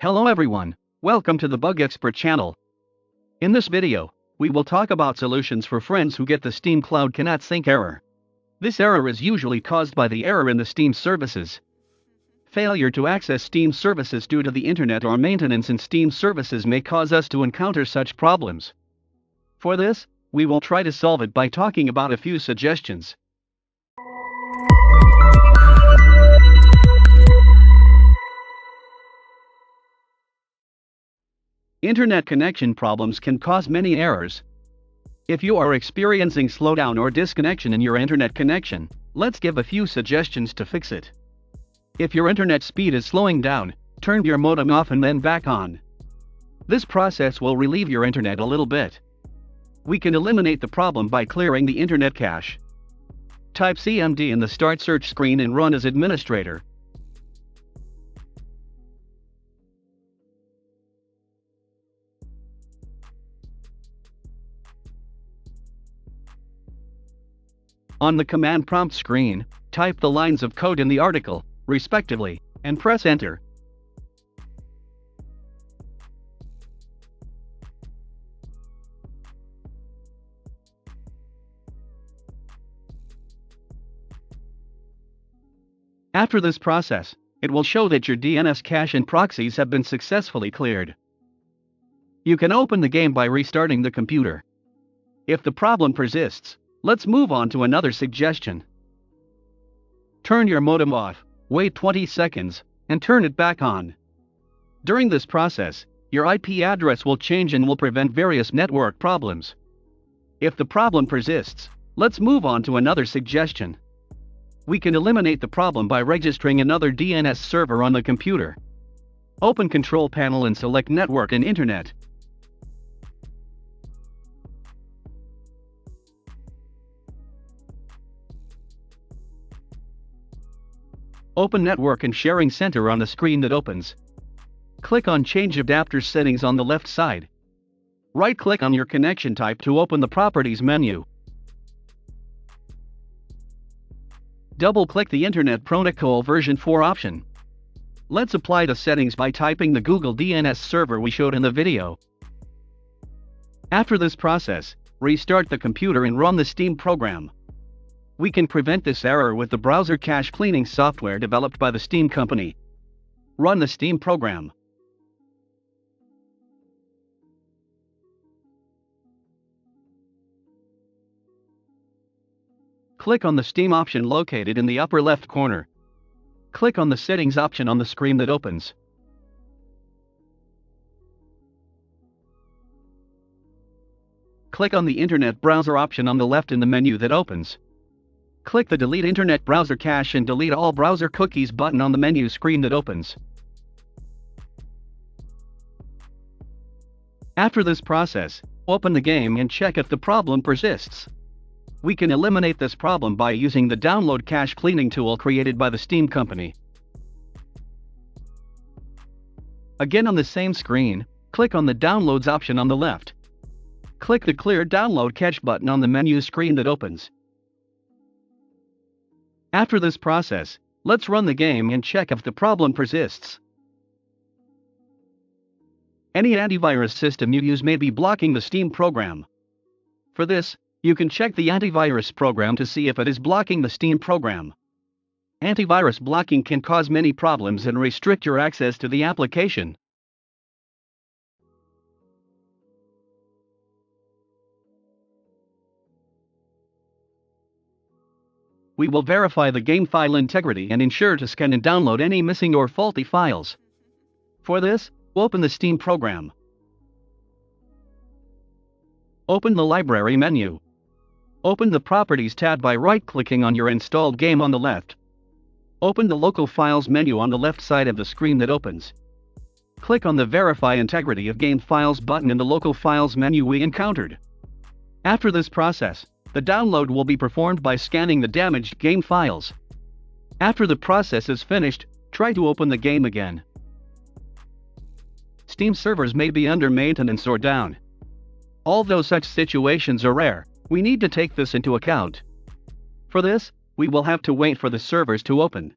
Hello everyone, welcome to the Bug Expert channel. In this video, we will talk about solutions for friends who get the Steam Cloud cannot sync error. This error is usually caused by the error in the Steam services. Failure to access Steam services due to the internet or maintenance in Steam services may cause us to encounter such problems. For this, we will try to solve it by talking about a few suggestions. Internet connection problems can cause many errors. If you are experiencing slowdown or disconnection in your internet connection, let's give a few suggestions to fix it. If your internet speed is slowing down, turn your modem off and then back on. This process will relieve your internet a little bit. We can eliminate the problem by clearing the internet cache. Type CMD in the Start search screen and run as administrator. On the command prompt screen, type the lines of code in the article, respectively, and press enter. After this process, it will show that your DNS cache and proxies have been successfully cleared. You can open the game by restarting the computer. If the problem persists, let's move on to another suggestion. Turn your modem off, wait 20 seconds, and turn it back on. During this process, your IP address will change and will prevent various network problems. If the problem persists, let's move on to another suggestion. We can eliminate the problem by registering another DNS server on the computer. Open Control Panel and select Network and Internet. Open Network and Sharing Center on the screen that opens. Click on Change Adapter Settings on the left side. Right-click on your connection type to open the Properties menu. Double-click the Internet Protocol version 4 option. Let's apply the settings by typing the Google DNS server we showed in the video. After this process, restart the computer and run the Steam program. We can prevent this error with the browser cache cleaning software developed by the Steam company. Run the Steam program. Click on the Steam option located in the upper left corner. Click on the Settings option on the screen that opens. Click on the Internet Browser option on the left in the menu that opens. Click the Delete Internet Browser Cache and Delete All Browser Cookies button on the menu screen that opens. After this process, open the game and check if the problem persists. We can eliminate this problem by using the Download Cache Cleaning tool created by the Steam company. Again on the same screen, click on the Downloads option on the left. Click the Clear Download Cache button on the menu screen that opens. After this process, let's run the game and check if the problem persists. Any antivirus system you use may be blocking the Steam program. For this, you can check the antivirus program to see if it is blocking the Steam program. Antivirus blocking can cause many problems and restrict your access to the application. We will verify the game file integrity and ensure to scan and download any missing or faulty files. For this, open the Steam program. Open the Library menu. Open the Properties tab by right-clicking on your installed game on the left. Open the Local Files menu on the left side of the screen that opens. Click on the Verify Integrity of Game Files button in the Local Files menu we encountered. After this process, the download will be performed by scanning the damaged game files. After the process is finished, try to open the game again. Steam servers may be under maintenance or down. Although such situations are rare, we need to take this into account. For this, we will have to wait for the servers to open.